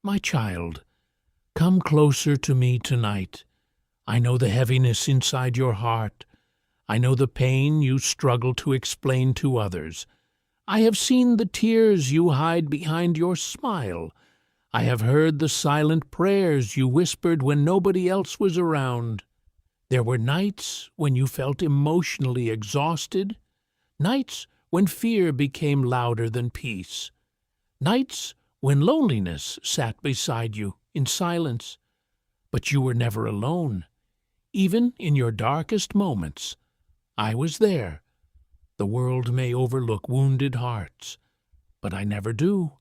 My child, come closer to me tonight. I know the heaviness inside your heart. I know the pain you struggle to explain to others. I have seen the tears you hide behind your smile. I have heard the silent prayers you whispered when nobody else was around. There were nights when you felt emotionally exhausted, nights when fear became louder than peace, nights when loneliness sat beside you in silence. But you were never alone. Even in your darkest moments, I was there. The world may overlook wounded hearts, but I never do.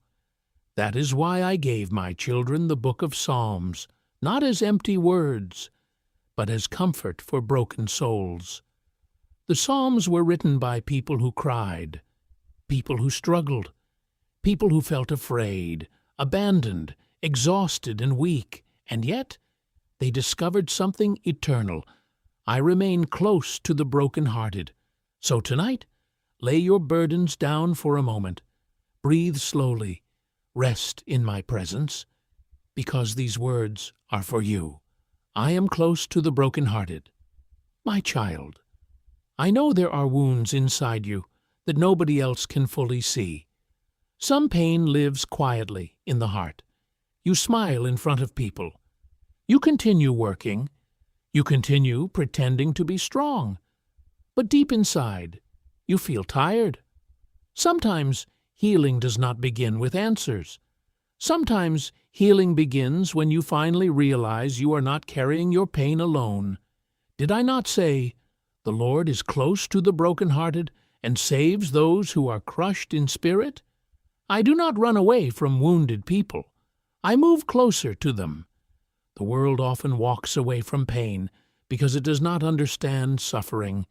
That is why I gave my children the book of Psalms, not as empty words, but as comfort for broken souls. The Psalms were written by people who cried, people who struggled, people who felt afraid, abandoned, exhausted, and weak, and yet they discovered something eternal. I remain close to the brokenhearted. So tonight, lay your burdens down for a moment. Breathe slowly. Rest in my presence, because these words are for you. I am close to the brokenhearted. My child, I know there are wounds inside you that nobody else can fully see. Some pain lives quietly in the heart. You smile in front of people. You continue working. You continue pretending to be strong. But deep inside, you feel tired. Sometimes healing does not begin with answers. Sometimes healing begins when you finally realize you are not carrying your pain alone. Did I not say, "The Lord is close to the brokenhearted and saves those who are crushed in spirit"? I do not run away from wounded people. I move closer to them. The world often walks away from pain because it does not understand suffering.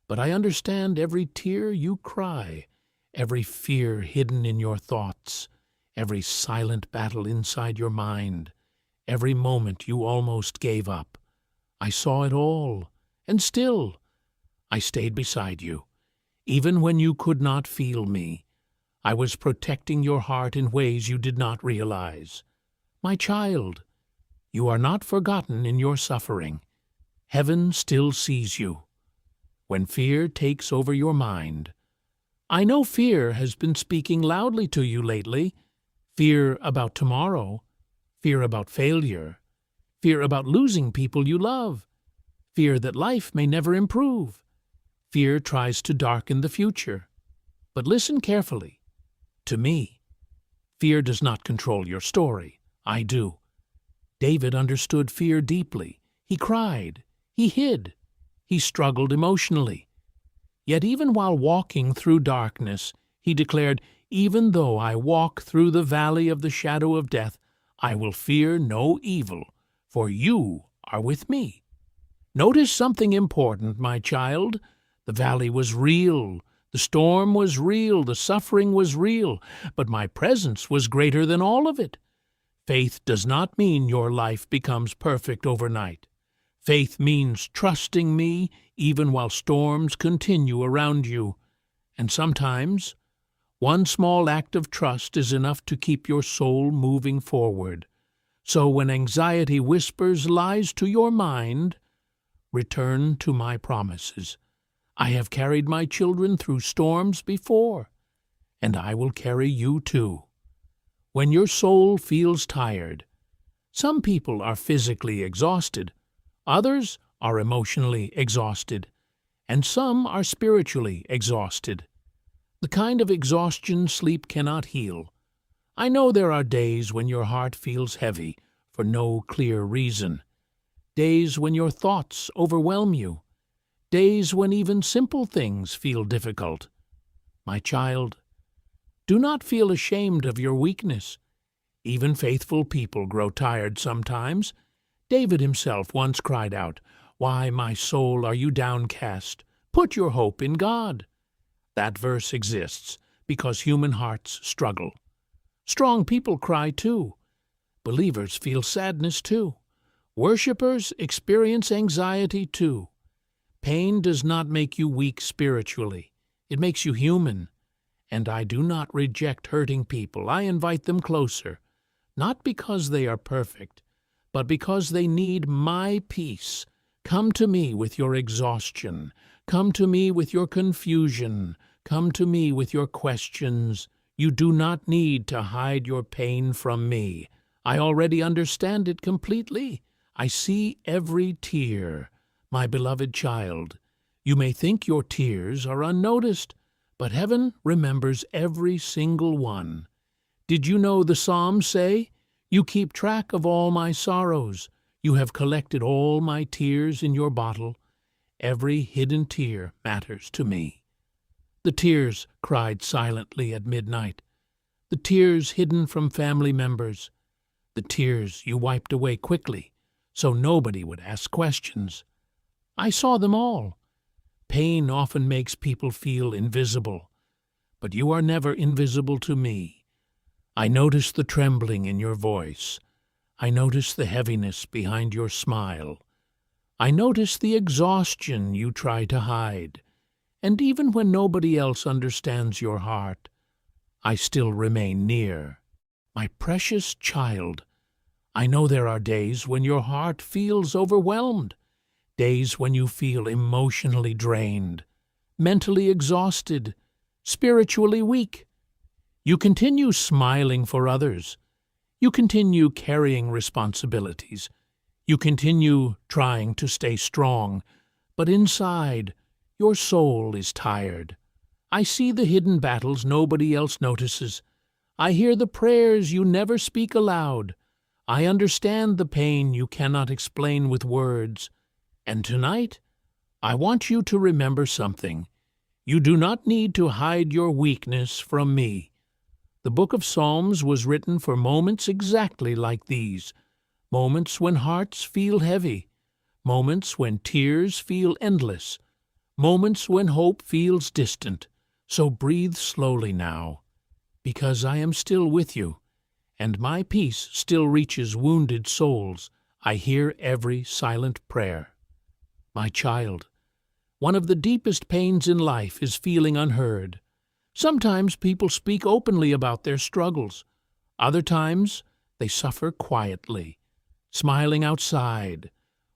But I understand every tear you cry, every fear hidden in your thoughts, every silent battle inside your mind, every moment you almost gave up. I saw it all, and still I stayed beside you, even when you could not feel me. I was protecting your heart in ways you did not realize. My child, you are not forgotten in your suffering. Heaven still sees you. When fear takes over your mind, I know fear has been speaking loudly to you lately. Fear about tomorrow, fear about failure, fear about losing people you love, fear that life may never improve. Fear tries to darken the future. But listen carefully. To me, fear does not control your story. I do. David understood fear deeply. He cried. He hid. He struggled emotionally. Yet even while walking through darkness, he declared, "Even though I walk through the valley of the shadow of death, I will fear no evil, for you are with me." Notice something important, my child. The valley was real. The storm was real. The suffering was real. But my presence was greater than all of it. Faith does not mean your life becomes perfect overnight. Faith means trusting me even while storms continue around you. And sometimes, one small act of trust is enough to keep your soul moving forward. So when anxiety whispers lies to your mind, return to my promises. I have carried my children through storms before, and I will carry you too. When your soul feels tired, some people are physically exhausted, others are emotionally exhausted, and some are spiritually exhausted. The kind of exhaustion sleep cannot heal. I know there are days when your heart feels heavy for no clear reason, days when your thoughts overwhelm you, days when even simple things feel difficult. My child, do not feel ashamed of your weakness. Even faithful people grow tired sometimes. David himself once cried out, "Why, my soul, are you downcast? Put your hope in God." That verse exists because human hearts struggle. Strong people cry too. Believers feel sadness too. Worshippers experience anxiety too. Pain does not make you weak spiritually. It makes you human. And I do not reject hurting people. I invite them closer. not because they are perfect, but because they need my peace. Come to me with your exhaustion. Come to me with your confusion. Come to me with your questions. You do not need to hide your pain from me. I already understand it completely. I see every tear. My beloved child, you may think your tears are unnoticed, but heaven remembers every single one. Did you know the Psalms say, "You keep track of all my sorrows. You have collected all my tears in your bottle. Every hidden tear matters to me." The tears cried silently at midnight. The tears hidden from family members. The tears you wiped away quickly so nobody would ask questions. I saw them all. Pain often makes people feel invisible, but you are never invisible to me. I notice the trembling in your voice. I notice the heaviness behind your smile. I notice the exhaustion you try to hide. And even when nobody else understands your heart, I still remain near. My precious child, I know there are days when your heart feels overwhelmed, days when you feel emotionally drained, mentally exhausted, spiritually weak. You continue smiling for others. You continue carrying responsibilities. You continue trying to stay strong, but inside, your soul is tired. I see the hidden battles nobody else notices. I hear the prayers you never speak aloud. I understand the pain you cannot explain with words. And tonight, I want you to remember something. You do not need to hide your weakness from me. The book of Psalms was written for moments exactly like these, moments when hearts feel heavy, moments when tears feel endless, moments when hope feels distant. So breathe slowly now, because I am still with you, and my peace still reaches wounded souls. I hear every silent prayer. My child, one of the deepest pains in life is feeling unheard. Sometimes people speak openly about their struggles. Other times, they suffer quietly, smiling outside,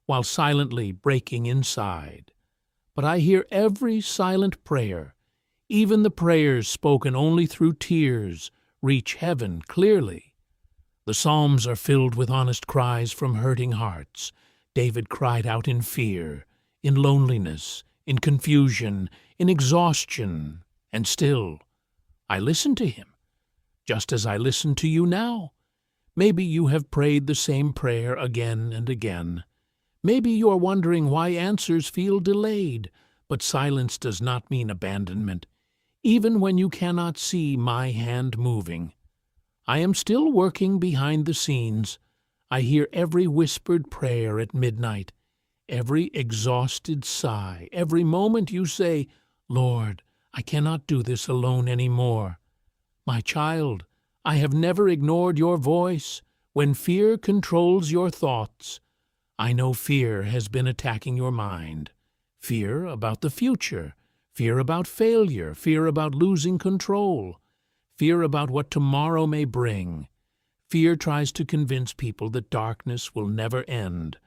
while silently breaking inside. But I hear every silent prayer, even the prayers spoken only through tears, reach heaven clearly. The Psalms are filled with honest cries from hurting hearts. David cried out in fear, in loneliness, in confusion, in exhaustion, and still, I listened to him, just as I listen to you now. Maybe you have prayed the same prayer again and again. Maybe you are wondering why answers feel delayed, but silence does not mean abandonment, even when you cannot see my hand moving. I am still working behind the scenes. I hear every whispered prayer at midnight, every exhausted sigh, every moment you say, "Lord, I cannot do this alone anymore." My child, I have never ignored your voice. When fear controls your thoughts, I know fear has been attacking your mind. Fear about the future, fear about failure, fear about losing control, fear about what tomorrow may bring. Fear tries to convince people that darkness will never end.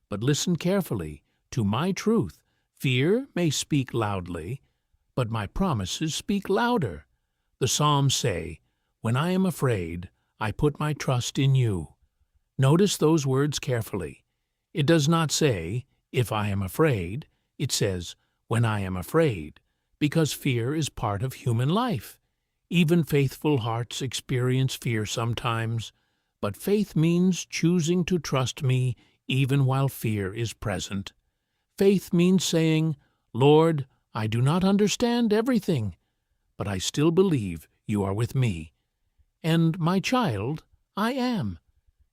But listen carefully to my truth. Fear may speak loudly, but my promises speak louder. The Psalms say, "When I am afraid, I put my trust in you." Notice those words carefully. It does not say, "If I am afraid." It says, "When I am afraid," because fear is part of human life. Even faithful hearts experience fear sometimes, but faith means choosing to trust me even while fear is present. Faith means saying, "Lord, I do not understand everything, but I still believe you are with me." And, my child, I am.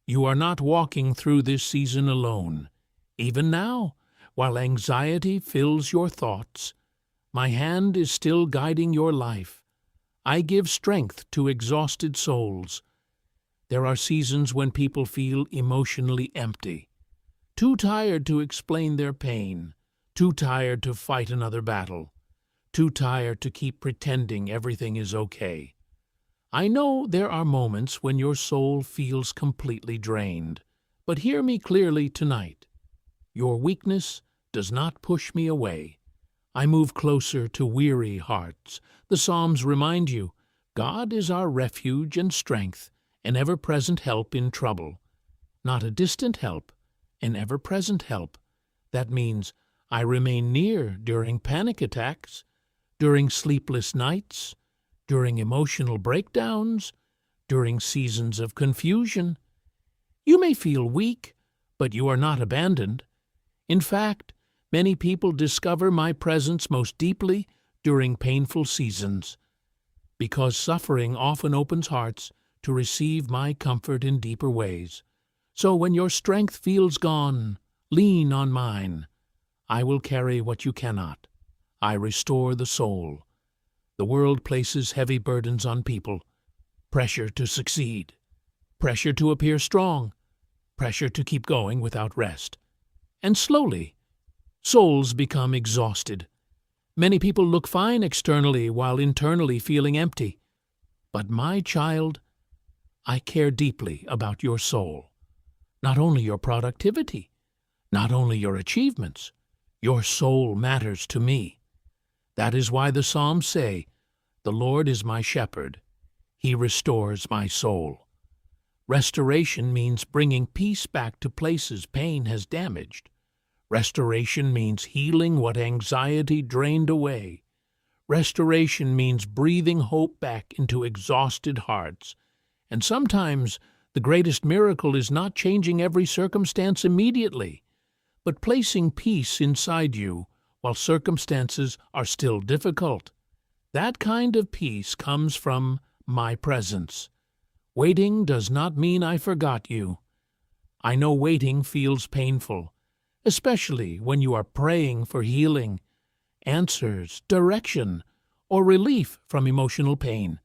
You are not walking through this season alone. Even now, while anxiety fills your thoughts, my hand is still guiding your life. I give strength to exhausted souls. There are seasons when people feel emotionally empty, too tired to explain their pain, too tired to fight another battle, too tired to keep pretending everything is okay. I know there are moments when your soul feels completely drained, but hear me clearly tonight. Your weakness does not push me away. I move closer to weary hearts. The Psalms remind you, God is our refuge and strength, an ever-present help in trouble. Not a distant help, an ever-present help. That means I remain near during panic attacks, during sleepless nights, during emotional breakdowns, during seasons of confusion. You may feel weak, but you are not abandoned. In fact, many people discover my presence most deeply during painful seasons, because suffering often opens hearts to receive my comfort in deeper ways. So when your strength feels gone, lean on mine. I will carry what you cannot. I restore the soul. The world places heavy burdens on people. Pressure to succeed. Pressure to appear strong. Pressure to keep going without rest. And slowly, souls become exhausted. Many people look fine externally while internally feeling empty. But my child, I care deeply about your soul. Not only your productivity, not only your achievements, your soul matters to me. That is why the Psalms say, "The Lord is my shepherd. He restores my soul." Restoration means bringing peace back to places pain has damaged. Restoration means healing what anxiety drained away. Restoration means breathing hope back into exhausted hearts. And sometimes the greatest miracle is not changing every circumstance immediately, but placing peace inside you while circumstances are still difficult. That kind of peace comes from my presence. Waiting does not mean I forgot you. I know waiting feels painful, especially when you are praying for healing, answers, direction, or relief from emotional pain.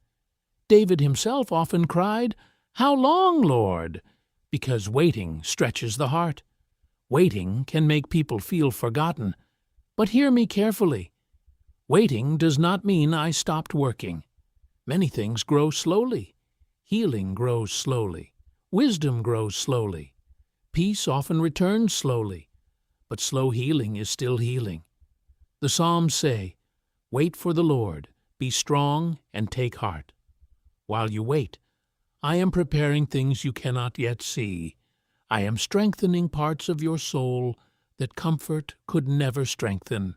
David himself often cried, "How long, Lord?" because waiting stretches the heart. Waiting can make people feel forgotten. But hear me carefully. Waiting does not mean I stopped working. Many things grow slowly. Healing grows slowly. Wisdom grows slowly. Peace often returns slowly. But slow healing is still healing. The Psalms say, "Wait for the Lord, be strong and take heart." While you wait, I am preparing things you cannot yet see. I am strengthening parts of your soul that comfort could never strengthen.